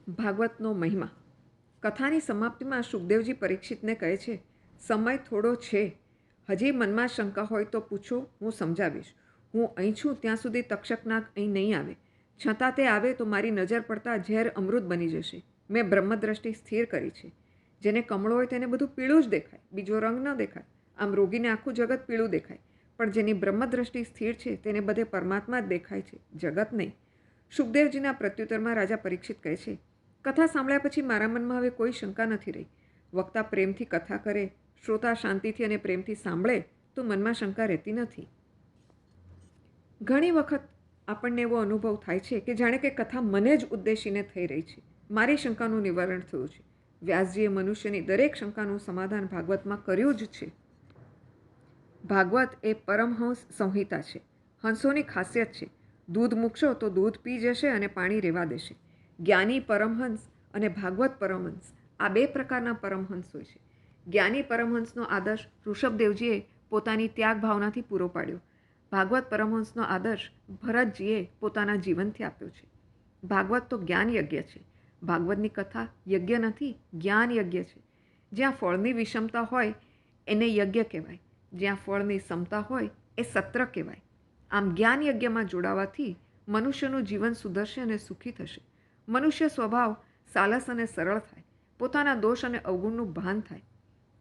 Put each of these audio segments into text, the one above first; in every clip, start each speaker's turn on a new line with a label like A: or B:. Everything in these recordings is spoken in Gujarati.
A: ભાગવતનો મહિમા. કથાની સમાપ્તિમાં સુખદેવજી પરીક્ષિતને કહે છે, સમય થોડો છે, હજી મનમાં શંકા હોય તો પૂછો, હું સમજાવીશ. હું અહીં છું ત્યાં સુધી તક્ષકનાગ અહીં નહીં આવે, છતાં તે આવે તો મારી નજર પડતા ઝેર અમૃત બની જશે. મેં બ્રહ્મદ્રષ્ટિ સ્થિર કરી છે. જેને કમળો હોય તેને બધું પીળું જ દેખાય, બીજો રંગ ન દેખાય. આમ રોગીને આખું જગત પીળું દેખાય, પણ જેની બ્રહ્મદ્રષ્ટિ સ્થિર છે તેને બધે પરમાત્મા જ દેખાય છે, જગત નહીં. સુખદેવજીના પ્રત્યુત્તરમાં રાજા પરીક્ષિત કહે છે, કથા સાંભળ્યા પછી મારા મનમાં હવે કોઈ શંકા નથી રહી. વક્તા પ્રેમથી કથા કરે, શ્રોતા શાંતિથી અને પ્રેમથી સાંભળે તો મનમાં શંકા રહેતી નથી. ઘણી વખત આપણને એવો અનુભવ થાય છે કે જાણે કે કથા મને જ ઉદ્દેશીને થઈ રહી છે. મારી શંકાનું નિવારણ થયું છે. વ્યાસજીએ મનુષ્યની દરેક શંકાનું સમાધાન ભાગવતમાં કર્યું જ છે. ભાગવત એ પરમહંસ સંહિતા છે. હંસોની ખાસિયત છે, દૂધ મૂકશો તો દૂધ પી જશે અને પાણી રહેવા દેશે. જ્ઞાની પરમહંસ અને ભાગવત પરમહંસ, આ બે પ્રકારના પરમહંસ હોય છે. જ્ઞાની પરમહંસનો આદર્શ ઋષભદેવજીએ પોતાની ત્યાગ ભાવનાથી પૂરો પાડ્યો. ભાગવત પરમહંસનો આદર્શ ભરતજીએ પોતાના જીવનથી આપ્યો છે. ભાગવત તો જ્ઞાન યજ્ઞ છે. ભાગવતની કથા યજ્ઞ નથી, જ્ઞાન યજ્ઞ છે. જ્યાં ફળની વિષમતા હોય એને યજ્ઞ કહેવાય, જ્યાં ફળની સમતા હોય એ સત્ર કહેવાય. આમ જ્ઞાન યજ્ઞમાં જોડાવાથી મનુષ્યનું જીવન સુધરશે અને સુખી થશે. મનુષ્ય સ્વભાવ સાલસ અને સરળ થાય, પોતાના દોષ અને અવગુણનું ભાન થાય.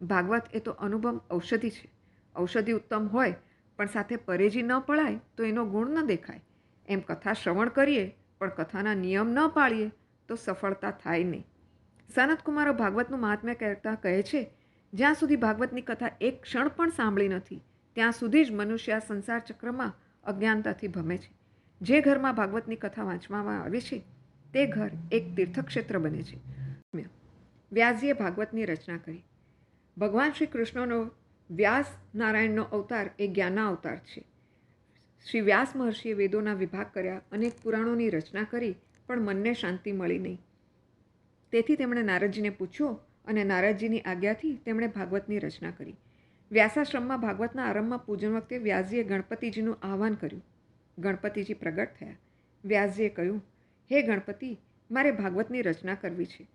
A: ભાગવત એ તો અનુપમ ઔષધિ છે. ઔષધિ ઉત્તમ હોય પણ સાથે પરેજી ન પડાય તો એનો ગુણ ન દેખાય. એમ કથા શ્રવણ કરીએ પણ કથાના નિયમ ન પાળીએ તો સફળતા થાય નહીં. સનતકુમારો ભાગવતનું મહાત્મ્ય કહેતા કહે છે, જ્યાં સુધી ભાગવતની કથા એક ક્ષણ પણ સાંભળી નથી ત્યાં સુધી જ મનુષ્ય આ સંસાર ચક્રમાં અજ્ઞાનતાથી ભમે છે. જે ઘરમાં ભાગવતની કથા વાંચવામાં આવે છે તે ઘર એક તીર્થક્ષેત્ર બને છે. વ્યાસજીએ ભાગવતની રચના કરી. ભગવાન શ્રી કૃષ્ણનો વ્યાસ નારાયણનો અવતાર એ જ્ઞાનના અવતાર છે. શ્રી વ્યાસ મહર્ષિએ વેદોના વિભાગ કર્યા, અનેક પુરાણોની રચના કરી, પણ મનને શાંતિ મળી નહીં. તેથી તેમણે નારદજીને પૂછ્યો અને નારદજીની આજ્ઞાથી તેમણે ભાગવતની રચના કરી. વ્યાસાશ્રમમાં ભાગવતના આરંભમાં પૂજન વખતે વ્યાસજીએ ગણપતિજીનું આહ્વાન કર્યું. ગણપતિજી પ્રગટ થયા. વ્યાસજીએ કહ્યું, હે ગણપતિ, મારે ભાગવતની રચના કરવી છે,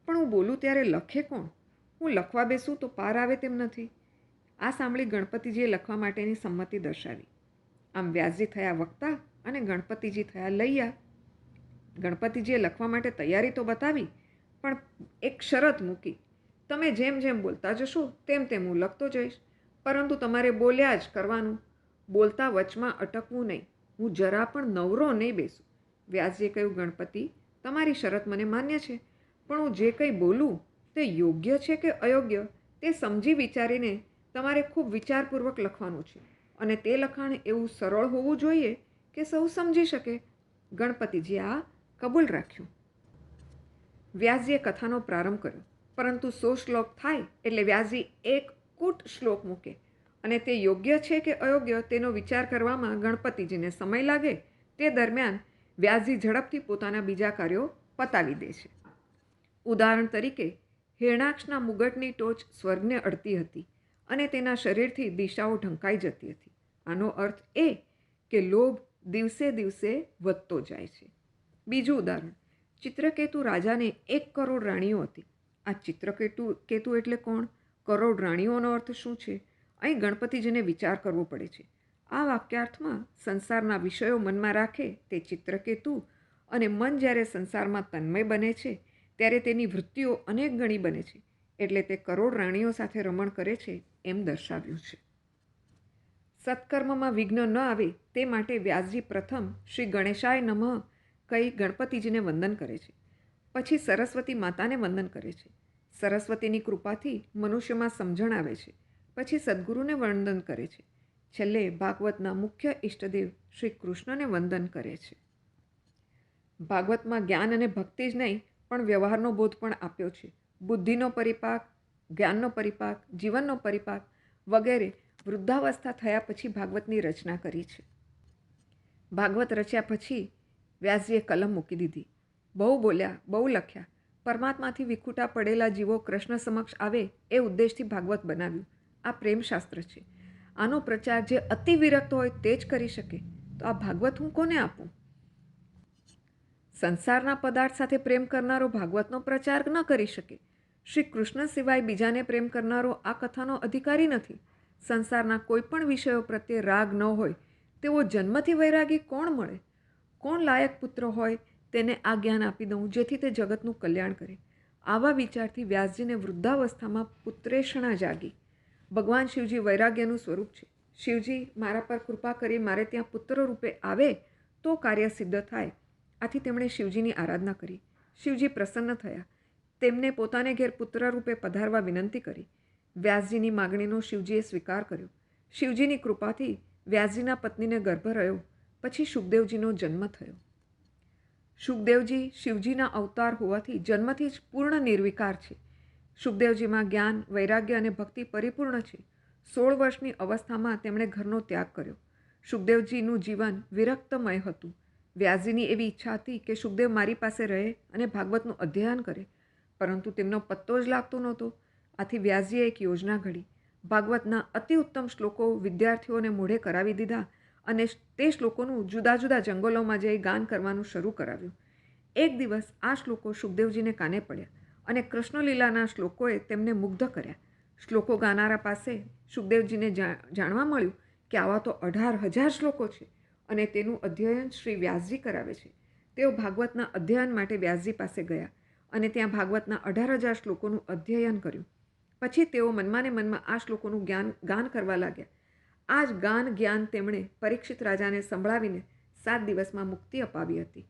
A: પણ હું બોલું ત્યારે લખે કોણ? હું લખવા બેસું તો પાર આવે તેમ નથી. આ સાંભળી ગણપતિજીએ લખવા માટેની સંમતિ દર્શાવી. આમ વ્યાસજી થયા વક્તા અને ગણપતિજી થયા લૈયા. ગણપતિજીએ લખવા માટે તૈયારી તો બતાવી, પણ એક શરત મૂકી, તમે જેમ જેમ બોલતા જશો તેમ તેમ હું લખતો જઈશ, પરંતુ તમારે બોલ્યા જ કરવાનું, બોલતા વચમાં અટકવું નહીં. હું જરા પણ નવરો નહીં બેસું. વ્યાસજીએ કહ્યું, ગણપતિ, તમારી શરત મને માન્ય છે, પણ હું જે કંઈ બોલું તે યોગ્ય છે કે અયોગ્ય તે સમજી વિચારીને તમારે ખૂબ વિચારપૂર્વક લખવાનું છે, અને તે લખાણ એવું સરળ હોવું જોઈએ કે સૌ સમજી શકે. ગણપતિજીએ આ કબૂલ રાખ્યું. વ્યાસજીએ કથાનો પ્રારંભ કર્યો, પરંતુ 100 શ્લોક થાય એટલે વ્યાસજી એક કૂટ શ્લોક મૂકે, અને તે યોગ્ય છે કે અયોગ્ય તેનો વિચાર કરવામાં ગણપતિજીને સમય લાગે. તે દરમિયાન વ્યાસજી ઝડપથી પોતાના બીજા કાર્યો પતાવી દે છે. ઉદાહરણ તરીકે, હિરણાક્ષના મુગટની ટોચ સ્વર્ગને અડતી હતી અને તેના શરીરથી દિશાઓ ઢંકાઈ જતી હતી. આનો અર્થ એ કે લોભ દિવસે દિવસે વધતો જાય છે. બીજું ઉદાહરણ, ચિત્રકેતુ રાજાને 1 કરોડ રાણીઓ હતી. આ ચિત્રકેતુ એટલે કોણ? કરોડ રાણીઓનો અર્થ શું છે? અહીં ગણપતિજીને વિચાર કરવો પડે છે. આ વાક્યાર્થમાં સંસારના વિષયો મનમાં રાખે તે ચિત્રકેતુ, અને મન જ્યારે સંસારમાં તન્મય બને છે ત્યારે તેની વૃત્તિઓ અનેક ગણી બને છે, એટલે તે કરોડ રાણીઓ સાથે રમણ કરે છે એમ દર્શાવ્યું છે. સત્કર્મમાં વિઘ્ન ન આવે તે માટે વ્યાસજી પ્રથમ શ્રી ગણેશાય નમઃ કહી ગણપતિજીને વંદન કરે છે. પછી સરસ્વતી માતાને વંદન કરે છે. સરસ્વતીની કૃપાથી મનુષ્યમાં સમજણ આવે છે. પછી સદ્ગુરુને વંદન કરે છે. છેલ્લે ભાગવતના મુખ્ય ઈષ્ટદેવ શ્રી કૃષ્ણને વંદન કરે છે. ભાગવતમાં જ્ઞાન અને ભક્તિ જ નહીં પણ વ્યવહારનો બોધ પણ આપ્યો છે. બુદ્ધિનો પરિપાક, જ્ઞાનનો પરિપાક, જીવનનો પરિપાક વગેરે વૃદ્ધાવસ્થા થયા પછી ભાગવતની રચના કરી છે. ભાગવત રચ્યા પછી વ્યાસજીએ કલમ મૂકી દીધી. બહુ બોલ્યા, બહુ લખ્યા. પરમાત્માથી વિખૂટા પડેલા જીવો કૃષ્ણ સમક્ષ આવે એ ઉદ્દેશથી ભાગવત બનાવ્યું. આ પ્રેમશાસ્ત્ર છે. આનો પ્રચાર જે અતિ વિરક્ત હોય તે જ કરી શકે, તો આ ભાગવત હું કોને આપું? સંસારના પદાર્થ સાથે પ્રેમ કરનારો ભાગવતનો પ્રચાર ન કરી શકે. શ્રી કૃષ્ણ સિવાય બીજાને પ્રેમ કરનારો આ કથાનો અધિકારી નથી. સંસારના કોઈ પણ વિષયો પ્રત્યે રાગ ન હોય તેવો જન્મથી વૈરાગી કોણ મળે? કોણ લાયક પુત્ર હોય તેને આ જ્ઞાન આપી દઉં જેથી તે જગતનું કલ્યાણ કરે. આવા વિચારથી વ્યાસજીને વૃદ્ધાવસ્થામાં પુત્રેષણા જાગી. ભગવાન શિવજી વૈરાગ્યનું સ્વરૂપ છે. શિવજી મારા પર કૃપા કરી મારે ત્યાં પુત્ર રૂપે આવે તો કાર્ય સિદ્ધ થાય. આથી તેમણે શિવજીની આરાધના કરી. શિવજી પ્રસન્ન થયા. તેમને પોતાને ઘેર પુત્ર રૂપે પધારવા વિનંતી કરી. વ્યાસજીની માગણીનો શિવજીએ સ્વીકાર કર્યો. શિવજીની કૃપાથી વ્યાસજીના પત્નીને ગર્ભ રહ્યો. પછી શુકદેવજીનો જન્મ થયો. શુકદેવજી શિવજીના અવતાર હોવાથી જન્મથી જ પૂર્ણ નિર્વિકાર છે. શુકદેવજીમાં જ્ઞાન, વૈરાગ્ય અને ભક્તિ પરિપૂર્ણ છે. 16 વર્ષની અવસ્થામાં તેમણે ઘરનો ત્યાગ કર્યો. શુકદેવજીનું જીવન વિરક્તમય હતું. વ્યાસજીની એવી ઈચ્છા હતી કે શુકદેવ મારી પાસે રહે અને ભાગવતનું અધ્યયન કરે, પરંતુ તેમનો પત્તો જ લાગતો નહોતો. આથી વ્યાસજીએ એક યોજના ઘડી. ભાગવતના અતિ ઉત્તમ શ્લોકો વિદ્યાર્થીઓને મોઢે કરાવી દીધા અને તે શ્લોકોનું જુદા જુદા જંગલોમાં જઈ ગાન કરવાનું શરૂ કરાવ્યું. એક દિવસ આ શ્લોકો શુકદેવજીને કાને પડ્યા અને કૃષ્ણલીલાના શ્લોકોએ તેમને મુગ્ધ કર્યા. શ્લોકો ગાનારા પાસે શુકદેવજીને જાણવા મળ્યું કે આવા તો 18,000 શ્લોકો છે અને તેનું અધ્યયન શ્રી વ્યાસજી કરાવે છે. તેઓ ભાગવતના અધ્યયન માટે વ્યાસજી પાસે ગયા અને ત્યાં ભાગવતના 18,000 શ્લોકોનું અધ્યયન કર્યું. પછી તેઓ મનમાં ને મનમાં આ શ્લોકોનું ગાન કરવા લાગ્યા. આ જ જ્ઞાન તેમણે પરીક્ષિત રાજાને સંભળાવીને 7 દિવસમાં મુક્તિ અપાવી હતી.